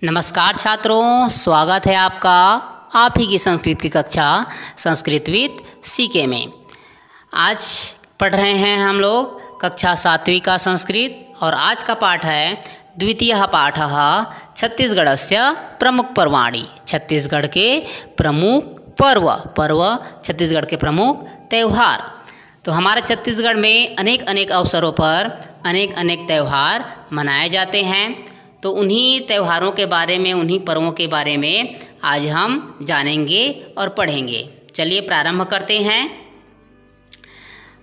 नमस्कार छात्रों, स्वागत है आपका आप ही की संस्कृत की कक्षा संस्कृत विद सीके में। आज पढ़ रहे हैं हम लोग कक्षा 7वीं का संस्कृत और आज का पाठ है द्वितीयः पाठः छत्तीसगढ़स्य प्रमुख पर्वाणि। छत्तीसगढ़ के प्रमुख पर्व छत्तीसगढ़ के प्रमुख त्यौहार। तो हमारे छत्तीसगढ़ में अनेक अवसरों पर अनेक त्यौहार मनाए जाते हैं। तो उन्हीं त्यौहारों के बारे में, उन्हीं पर्वों के बारे में आज हम जानेंगे और पढ़ेंगे। चलिए प्रारंभ करते हैं।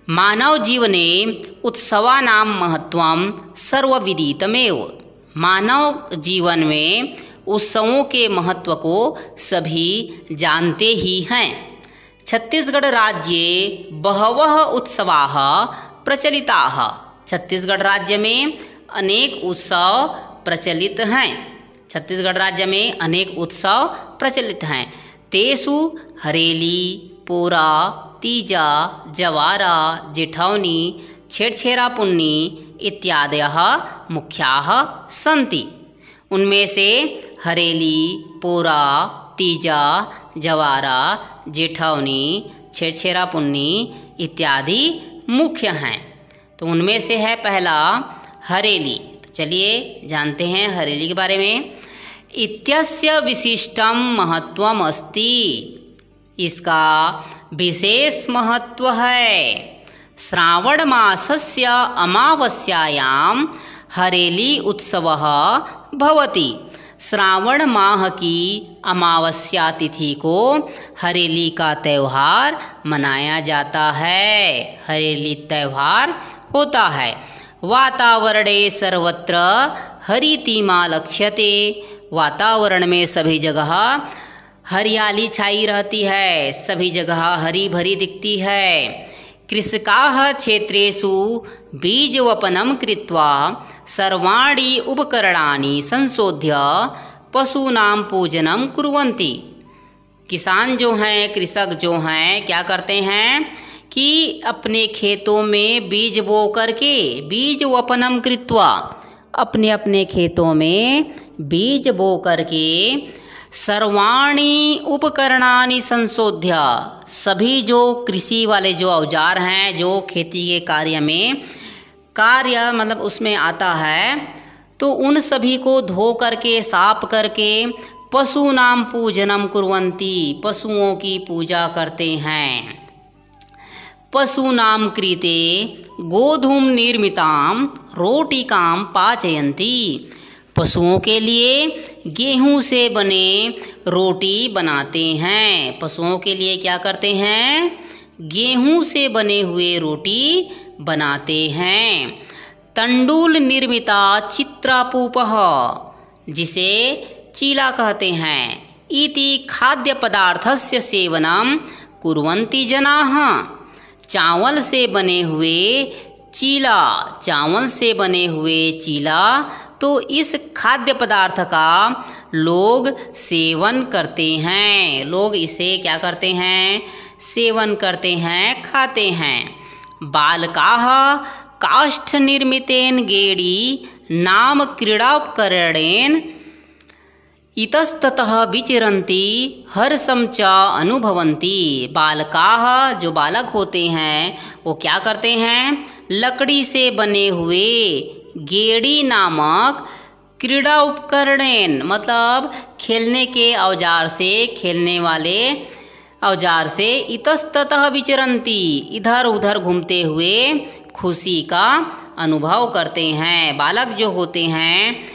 मानव जीवने उत्सवानां महत्वं सर्वविदितमेव। मानव जीवन में उत्सवों के महत्व को सभी जानते ही हैं। छत्तीसगढ़ राज्ये बहवः उत्सवाः प्रचलिताः। छत्तीसगढ़ राज्य में अनेक उत्सव प्रचलित हैं। छत्तीसगढ़ राज्य में अनेक उत्सव प्रचलित हैं। तेषु हरेली, पोरा, तीजा, जवारा, जेठौनी, छेरछेरा पुन्नी इत्यादयः मुख्याः सन्ति। उनमें से हरेली, पोरा, तीजा, जवारा, जेठौनी, छेरछेरा पुन्नी इत्यादि मुख्य हैं। तो उनमें से है पहला हरेली। चलिए जानते हैं हरेली के बारे में। इत्यस्य विशिष्टं महत्वम् अस्ति। इसका विशेष महत्व है। श्रावण मासस्य अमावस्यायां हरेली उत्सवः भवति। श्रावण माह की अमावस्या तिथि को हरेली का त्यौहार मनाया जाता है। हरेली त्यौहार होता है। वातावरणे सर्वत्र हरितिमा लक्ष्यते। वातावरण में सभी जगह हरियाली छाई रहती है, सभी जगह हरी भरी दिखती है। कृषकाः क्षेत्रेषु बीजवपनं कृत्वा सर्वाणि उपकरणानि संशोध्य पशूनां पूजनं कुर्वन्ति। किसान जो हैं, कृषक जो हैं, क्या करते हैं कि अपने खेतों में बीज बो करके, बीज वपनम कृत्वा, अपने खेतों में बीज बो करके सर्वाणि उपकरणानि संशोध्य, सभी जो कृषि वाले जो औजार हैं, जो खेती के कार्य मतलब उसमें आता है, तो उन सभी को धो करके साफ करके पशूनां पूजनम कुर्वन्ति, पशुओं की पूजा करते हैं। पशूनां कृते गोधूम निर्मितां रोटिकां पाचयन्ति। पशुओं के लिए गेहूं से बने रोटी बनाते हैं। पशुओं के लिए क्या करते हैं? गेहूं से बने हुए रोटी बनाते हैं। तंडुल निर्मिता चित्रापूपः, जिसे चीला कहते हैं, इति खाद्य पदार्थस्य सेवनं कुर्वन्ति जनाः। चावल से बने हुए चीला, तो इस खाद्य पदार्थ का लोग सेवन करते हैं। लोग इसे क्या करते हैं? सेवन करते हैं, खाते हैं। बालकाः काष्ठ निर्मितेन गेड़ी नाम क्रीड़ापकरणेन इतस्ततः विचरन्ति हर्षं च अनुभवन्ति। बालकाः, जो बालक होते हैं, वो क्या करते हैं? लकड़ी से बने हुए गेड़ी नामक क्रीड़ा उपकरणेन, मतलब खेलने के औजार से, खेलने वाले औजार से, इतस्ततः विचरन्ति, इधर उधर घूमते हुए खुशी का अनुभव करते हैं। बालक जो होते हैं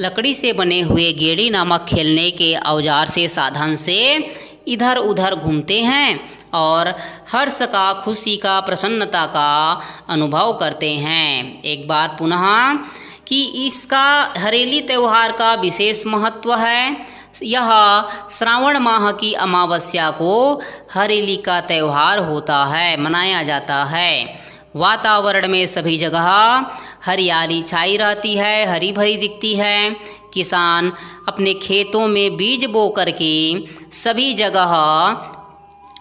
लकड़ी से बने हुए गेड़ी नामक खेलने के औजार से, साधन से इधर उधर घूमते हैं और हर्ष का, खुशी का, प्रसन्नता का अनुभव करते हैं। एक बार पुनः कि इसका हरेली त्यौहार का विशेष महत्व है। यह श्रावण माह की अमावस्या को हरेली का त्यौहार होता है, मनाया जाता है। वातावरण में सभी जगह हरियाली छाई रहती है, हरी भरी दिखती है। किसान अपने खेतों में बीज बो करके सभी जगह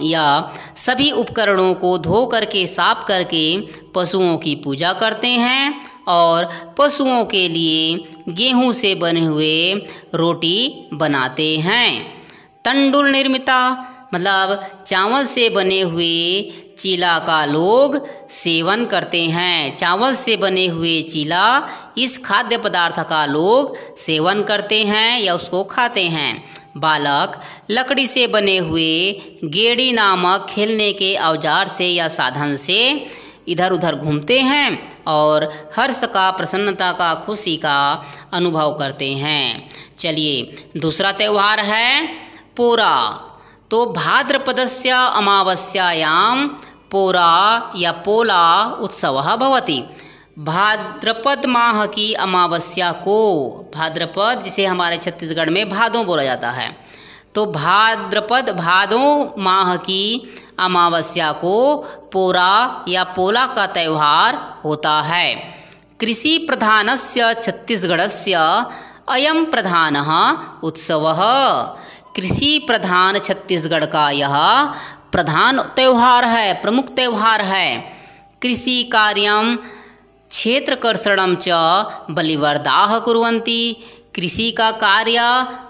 या सभी उपकरणों को धो करके साफ करके पशुओं की पूजा करते हैं और पशुओं के लिए गेहूं से बने हुए रोटी बनाते हैं। तंडुल निर्मिता मतलब चावल से बने हुए चीला का लोग सेवन करते हैं। चावल से बने हुए चीला इस खाद्य पदार्थ का लोग सेवन करते हैं या उसको खाते हैं। बालक लकड़ी से बने हुए गेड़ी नामक खेलने के औजार से या साधन से इधर उधर घूमते हैं और हर्ष का, प्रसन्नता का, खुशी का अनुभव करते हैं। चलिए दूसरा त्यौहार है पोरा। तो भाद्रपदस्य अमावस्यायां पोरा या पोला उत्सवः भवति। भाद्रपद माह की अमावस्या को, भाद्रपद जिसे हमारे छत्तीसगढ़ में भादों बोला जाता है, तो भादों माह की अमावस्या को पोरा या पोला का त्यौहार होता है। कृषि प्रधानस्य छत्तीसगढ़स्य अयं प्रधानः उत्सवः। कृषि प्रधान छत्तीसगढ़ का यह प्रधान त्यौहार है, प्रमुख त्यौहार है। कृषि कार्यं क्षेत्रकर्षणं च बलिवर्दाः कुर्वन्ति। कृषि का कार्य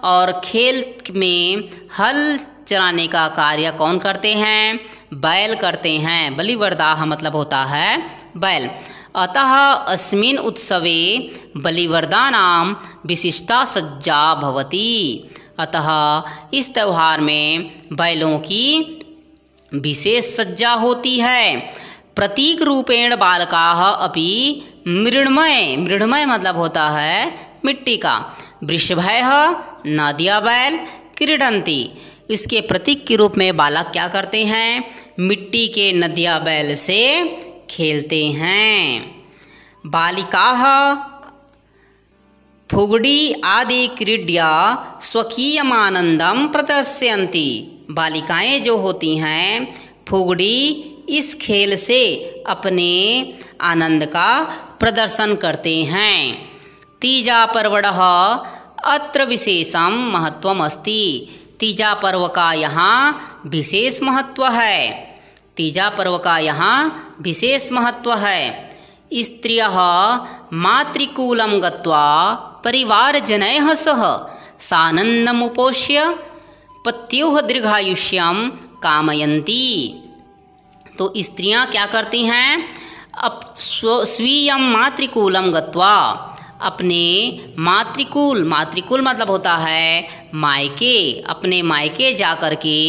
और खेल में हल चलाने का कार्य कौन करते हैं? बैल करते हैं। बलिवर्दाः मतलब होता है बैल। अतः अस्मिन् उत्सवे बलिवर्दानां विशिष्टा सज्जा भवति। अतः इस त्यौहार में बैलों की विशेष सज्जा होती है। प्रतीक रूपेण बालकाः अपि मृण्मय मतलब होता है मिट्टी का, वृषभैः नदिया बैल क्रीडन्ति। इसके प्रतीक के रूप में बालक क्या करते हैं? मिट्टी के नदिया बैल से खेलते हैं। बालिकाः फुगड़ी आदि क्रीड्या स्वकीयमानंदम प्रदर्शयन्ति। बालिकाएं जो होती हैं फुगड़ी इस खेल से अपने आनंद का प्रदर्शन करते हैं। तीजा पर्वणः अत्र विशेषम महत्वम अस्ति। तीजा पर्व का यहाँ विशेष महत्व है। तीजा पर्व का यहाँ विशेष महत्व है। स्त्रियः मातृकूलं गत्वा परिवारजनैः सह सानन्दमुपोष्य पत्युः दीर्घायुष्यं कामयन्ति। तो स्त्रियां क्या करती हैं? अब स्वीयं मातृकूलं गत्वा, अपने मातृकुल मतलब होता है मायके, अपने मायके जा कर के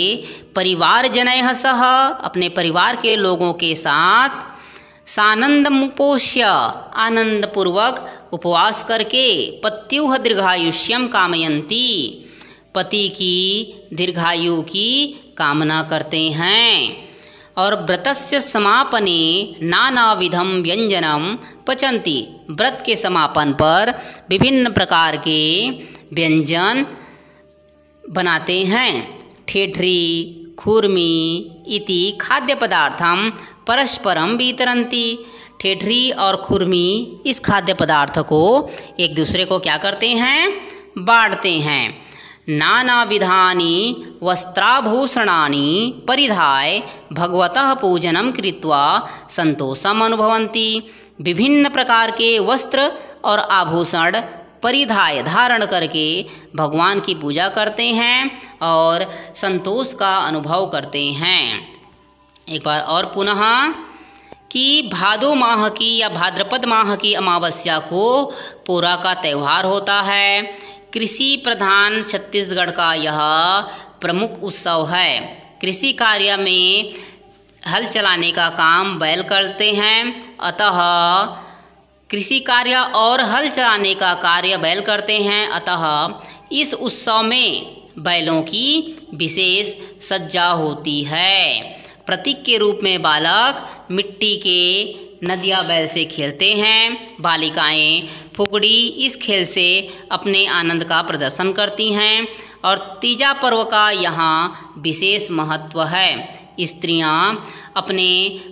परिवारजनैः सह, अपने परिवार के लोगों के साथ सानन्दमुपोष्य आनंदपूर्वक उपवास करके पत्युः दीर्घायुष्यं कामयन्ति, पति की दीर्घायु की कामना करते हैं। और व्रतस्य समापने नानाविधं व्यंजनं पचन्ति। व्रत के समापन पर विभिन्न प्रकार के व्यंजन बनाते हैं। ठेठरी, खुरमी इति खाद्य पदार्थम परस्परम वितरन्ति। ठेठरी और खुरमी इस खाद्य पदार्थ को एक दूसरे को क्या करते हैं? बांटते हैं। नानाविधानि वस्त्राभूषणानि परिधाय भगवतः पूजनं कृत्वा संतोषम् अनुभवन्ति। विभिन्न प्रकार के वस्त्र और आभूषण परिधाय धारण करके भगवान की पूजा करते हैं और संतोष का अनुभव करते हैं। एक बार और पुनः कि भादो माह की या भाद्रपद माह की अमावस्या को पोरा का त्यौहार होता है। कृषि प्रधान छत्तीसगढ़ का यह प्रमुख उत्सव है। कृषि कार्य में हल चलाने का काम बैल करते हैं। अतः कृषि कार्य और हल चलाने का कार्य बैल करते हैं। अतः इस उत्सव में बैलों की विशेष सज्जा होती है। प्रतीक के रूप में बालक मिट्टी के नदिया बैल से खेलते हैं। बालिकाएं फुगड़ी इस खेल से अपने आनंद का प्रदर्शन करती हैं। और तीजा पर्व का यहाँ विशेष महत्व है। स्त्रियां अपने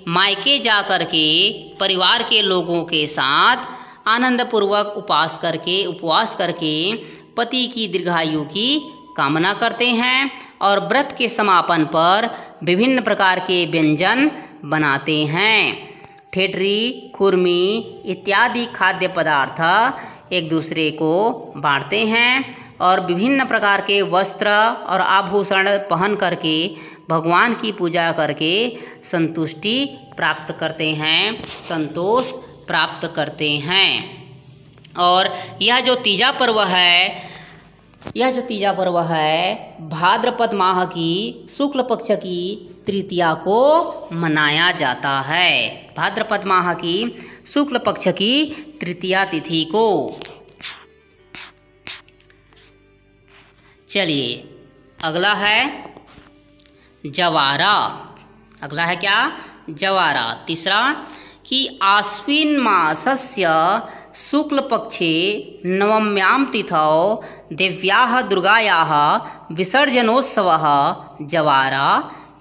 मायके जा कर के परिवार के लोगों के साथ आनंदपूर्वक उपवास करके पति की दीर्घायु की कामना करते हैं और व्रत के समापन पर विभिन्न प्रकार के व्यंजन बनाते हैं। ठेठरी, खुरमी इत्यादि खाद्य पदार्थ एक दूसरे को बांटते हैं और विभिन्न प्रकार के वस्त्र और आभूषण पहन करके भगवान की पूजा करके संतुष्टि प्राप्त करते हैं, संतोष प्राप्त करते हैं। और यह जो तीजा पर्व है भाद्रपद माह की शुक्ल पक्ष की तृतीया को मनाया जाता है। भाद्रपद माह की शुक्ल पक्ष की तृतीया तिथि को। चलिए अगला है जवारा। अगला है क्या? जवारा। तीसरा कि आश्विन मासस्य शुक्लपक्षे नवम्यां तिथौ देव्याः दुर्गायाः विसर्जनोत्सवः जवारा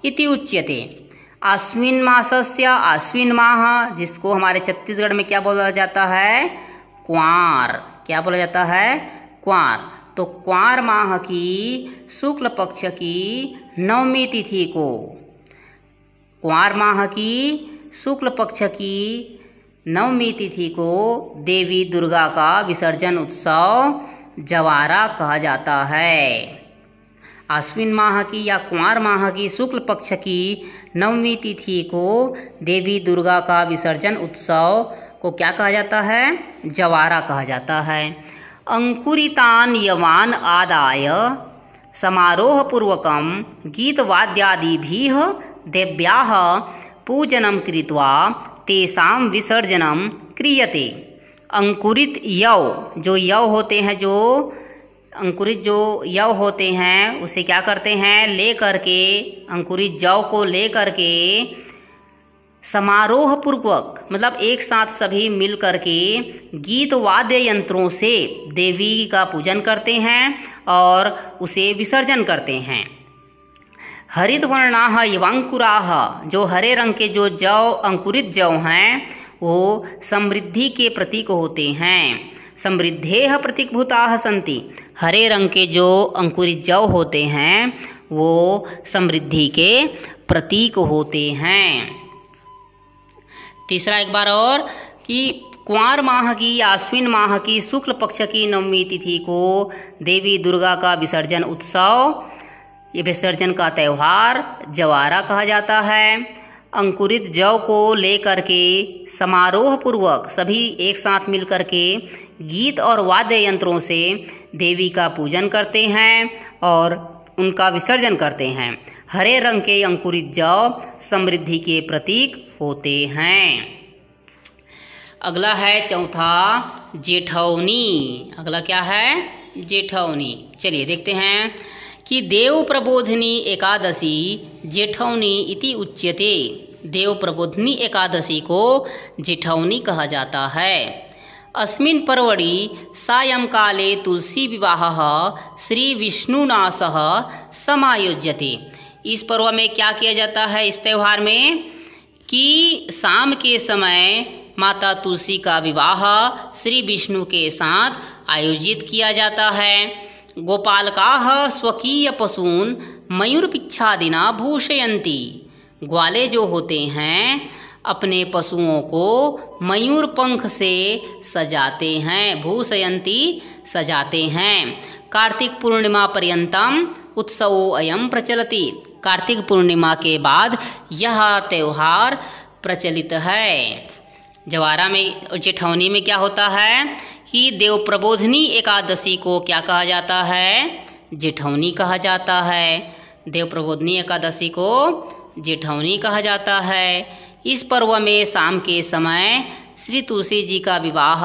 इति उच्यते। आश्विन मासस्य, आश्विन माह जिसको हमारे छत्तीसगढ़ में क्या बोला जाता है? क्वार। क्या बोला जाता है? क्वार। तो क्वार माह की शुक्ल पक्ष की नवमी तिथि को, क्वार माह की शुक्ल पक्ष की नवमी तिथि को देवी दुर्गा का विसर्जन उत्सव जवारा कहा जाता है। आश्विन माह की या कुंवार माह की शुक्ल पक्ष की नवमी तिथि को देवी दुर्गा का विसर्जन उत्सव को क्या कहा जाता है? जवारा कहा जाता है। अंकुरितान यवान आदाय समारोह पूर्वकम गीतवाद्यादिभिः देव्याः पूजनं कृत्वा तेषां विसर्जनं क्रियते। अंकुरित यव, जो यव होते हैं, जो अंकुरित जो यव होते हैं उसे क्या करते हैं? ले करके, अंकुरित जव को ले करके समारोह पूर्वक, मतलब एक साथ सभी मिल करके गीत वाद्य यंत्रों से देवी का पूजन करते हैं और उसे विसर्जन करते हैं। हरित वर्णाः यवांकुराः, जो हरे रंग के जो जव, अंकुरित जव हैं वो समृद्धि के प्रतीक होते हैं। समृद्धेः प्रतीकभूताः सन्ति। हरे रंग के जो अंकुरित जव होते हैं वो समृद्धि के प्रतीक होते हैं। तीसरा एक बार और कि कुंवार माह की या आश्विन माह की शुक्ल पक्ष की नवमी तिथि को देवी दुर्गा का विसर्जन उत्सव, ये विसर्जन का त्यौहार जवारा कहा जाता है। अंकुरित जव को लेकर के समारोह पूर्वक सभी एक साथ मिल कर के गीत और वाद्य यंत्रों से देवी का पूजन करते हैं और उनका विसर्जन करते हैं। हरे रंग के अंकुरित जव समृद्धि के प्रतीक होते हैं। अगला है चौथा जेठौनी। अगला क्या है? जेठौनी। चलिए देखते हैं कि देव प्रबोधिनी एकादशी जेठौनी इति उच्यते। देव प्रबोधिनी एकादशी को जेठौनी कहा जाता है। अस्मिन् पर्वणि सायंकाले तुलसी विवाहः श्री विष्णुना सह समायोज्यते। इस पर्व में क्या किया जाता है? इस त्यौहार में कि शाम के समय माता तुलसी का विवाह श्री विष्णु के साथ आयोजित किया जाता है। गोपालकाः स्वकीय पशून् मयूरपिच्छादिना भूषयन्ति। ग्वाले जो होते हैं अपने पशुओं को मयूर पंख से सजाते हैं, भूषयन्ति सजाते हैं। कार्तिक पूर्णिमा पर्यंतम उत्सवो अयम प्रचलति। कार्तिक पूर्णिमा के बाद यह त्यौहार प्रचलित है। जवारा में, जेठौनी में क्या होता है कि देव प्रबोधिनी एकादशी को क्या कहा जाता है? जेठौनी कहा जाता है। देव प्रबोधिनी एकादशी को जेठौनी कहा जाता है। इस पर्व में शाम के समय श्री तुलसी जी का विवाह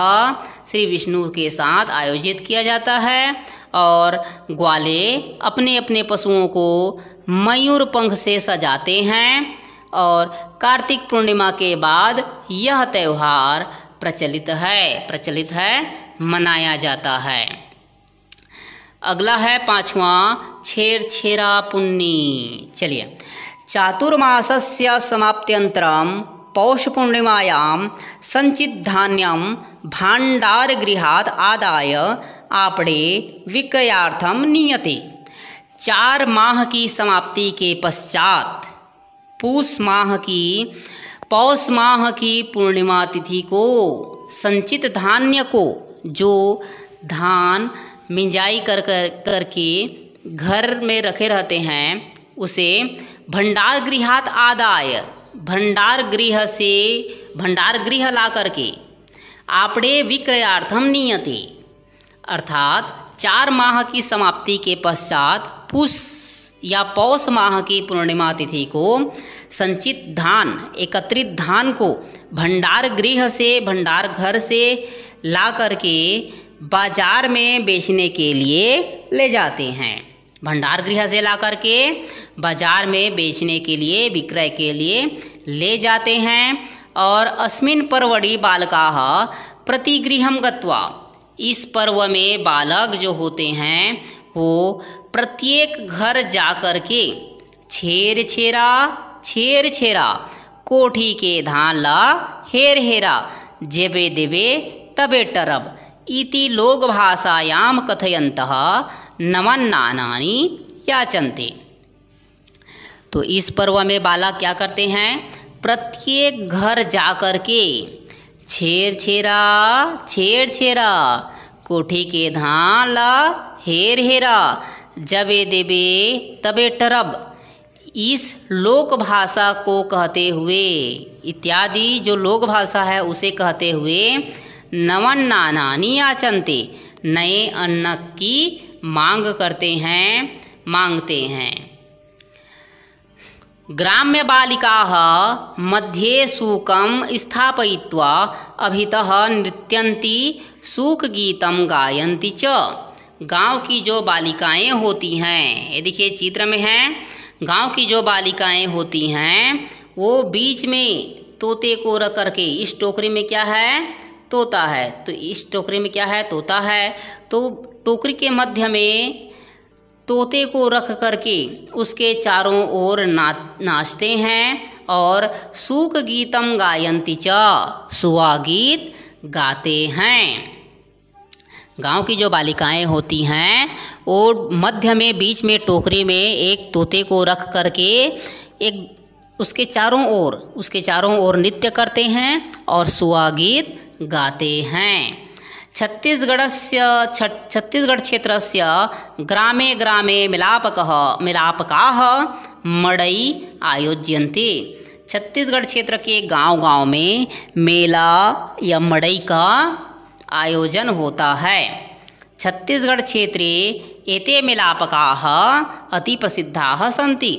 श्री विष्णु के साथ आयोजित किया जाता है और ग्वाले अपने अपने पशुओं को मयूर पंख से सजाते हैं और कार्तिक पूर्णिमा के बाद यह त्यौहार प्रचलित है, मनाया जाता है। अगला है पांचवा छेरछेरा पुन्नी। चलिए, चातुर्मासस्य समाप्त्यंतरम पौष पूर्णिमायां संचित धान्यम भाण्डारगृहात् आदाय आपणे विक्रयार्थम नीयते। 4 माह की समाप्ति के पश्चात पूष माह की पौष माह की पूर्णिमा तिथि को संचित धान्य को, जो धान मिंजाई करके घर में रखे रहते हैं, उसे भंडार गृहात आदाय, भंडार गृह ला करके आपड़े विक्रयार्थम नियते, अर्थात 4 माह की समाप्ति के पश्चात पुष या पौष माह की पूर्णिमा तिथि को संचित धान, एकत्रित धान को भंडार घर से ला करके बाजार में बेचने के लिए ले जाते हैं। भंडार गृह से ला करके बाजार में बेचने के लिए, विक्रय के लिए ले जाते हैं। और अस्मिन् पर्वणि बालकाः प्रतिगृहं गत्वा, इस पर्व में बालक जो होते हैं वो प्रत्येक घर जा कर के छेर छेरा कोठी के धान ला हेर हेरा जेबे देवे तबे टरब इति लोक भाषायां कथयन्तः नमन्नानानि याचन्ते। तो इस पर्व में बालक क्या करते हैं, प्रत्येक घर जा कर के छेर छेरा कोठी के धान ला हेर हेरा जबे देबे तबे टरब, इस लोक भाषा को कहते हुए, इत्यादि जो लोक भाषा है उसे कहते हुए नमन्नानानि याचन्ते, नए अन्न की मांगते हैं। ग्राम्य बालिकाः मध्ये सूकं स्थापयित्वा अभितः नृत्यन्ति सूकगीतं गायन्ति च। गांव की जो बालिकाएं होती हैं, ये देखिए चित्र में है, गांव की जो बालिकाएं होती हैं वो बीच में तोते को रख करके, इस टोकरी में क्या है, तोता है, तो इस टोकरी में क्या है, तोता है, तो टोकरी के मध्य में तोते को रख करके उसके चारों ओर नाचते हैं और सूक गीतम गायन्ति च, सुआ गीत गाते हैं। गांव की जो बालिकाएं होती हैं वो मध्य में, बीच में टोकरी में एक तोते को रख करके उसके चारों ओर नृत्य करते हैं और सुआ गीत गाते हैं। छत्तीसगढ़ क्षेत्रस्य ग्रामे ग्रामे मिलापकाः मड़ई आयोज्यन्ते। छत्तीसगढ़ क्षेत्र के गांव में मेला या मड़ई का आयोजन होता है। छत्तीसगढ़ क्षेत्रे एते मिलापकाः अति प्रसिद्धाः सन्ति।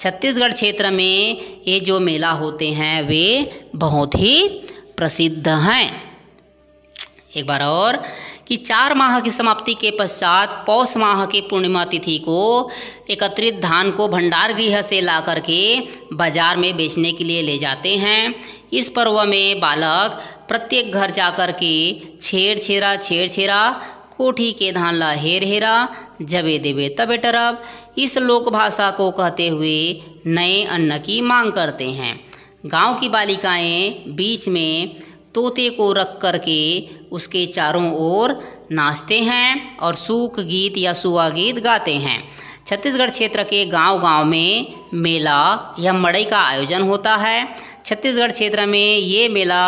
छत्तीसगढ़ क्षेत्र में ये जो मेला होते हैं वे बहुत ही प्रसिद्ध हैं। एक बार और कि 4 माह की समाप्ति के पश्चात पौष माह की पूर्णिमा तिथि को एकत्रित धान को भंडार गृह से ला करके बाजार में बेचने के लिए ले जाते हैं। इस पर्व में बालक प्रत्येक घर जा कर के छेर छेरा कोठी के धान ला हेर हेरा जबे देवे तबे टरब, इस लोक भाषा को कहते हुए नए अन्न की मांग करते हैं। गांव की बालिकाएं बीच में तोते को रख करके उसके चारों ओर नाचते हैं और सूक गीत या सुआ गीत गाते हैं। छत्तीसगढ़ क्षेत्र के गांव में मेला या मड़ई का आयोजन होता है। छत्तीसगढ़ क्षेत्र में ये मेला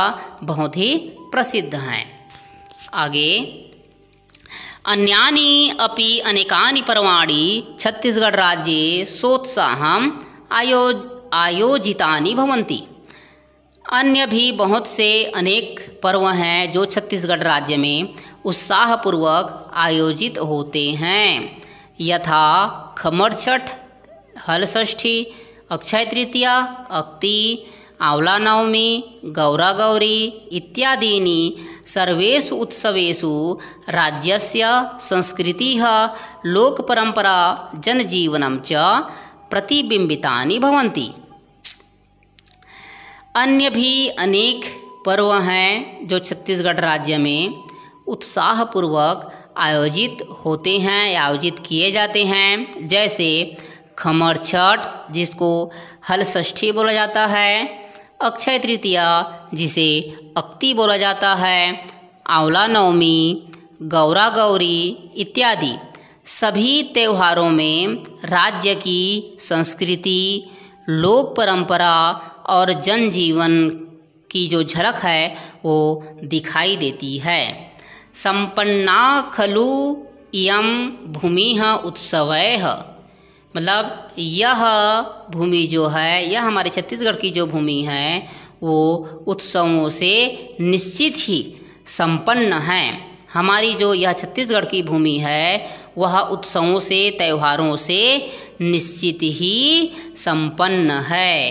बहुत ही प्रसिद्ध हैं। आगे, अन्यानि अपि अनेकानि पर्वाणि छत्तीसगढ़ राज्ये सोत्साहं आयोजितानि भवन्ति। अन्य भी बहुत से अनेक पर्व हैं जो छत्तीसगढ़ राज्य में उत्साहपूर्वक आयोजित होते हैं, यथा खमर छठ, हल षष्ठी, अक्षय तृतीया, अक्ति, आंवला नवमी, गौरा गौरी इत्यादीनि सर्वेषु उत्सवेषु राज्यस्य संस्कृतिः लोकपरंपरा जनजीवनं च प्रतिबिंबितानि भवन्ति। अन्य भी अनेक पर्व हैं जो छत्तीसगढ़ राज्य में उत्साहपूर्वक आयोजित होते हैं या आयोजित किए जाते हैं, जैसे खमर छठ जिसको हल षष्ठी बोला जाता है, अक्षय तृतीया जिसे अक्ति बोला जाता है, आंवला नवमी, गौरा गौरी इत्यादि सभी त्योहारों में राज्य की संस्कृति, लोक परंपरा और जनजीवन की जो झलक है वो दिखाई देती है। संपन्ना खलु इयं भूमिः उत्सवैः, मतलब यह भूमि जो है, यह हमारे छत्तीसगढ़ की जो भूमि है वो उत्सवों से निश्चित ही संपन्न है। हमारी जो यह छत्तीसगढ़ की भूमि है वह उत्सवों से, त्योहारों से निश्चित ही संपन्न है।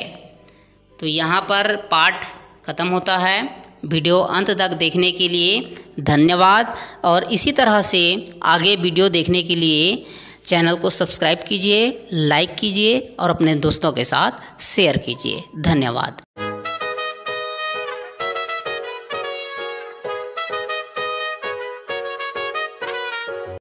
तो यहाँ पर पाठ खत्म होता है। वीडियो अंत तक देखने के लिए धन्यवाद, और इसी तरह से आगे वीडियो देखने के लिए चैनल को सब्सक्राइब कीजिए, लाइक कीजिए और अपने दोस्तों के साथ शेयर कीजिए। धन्यवाद।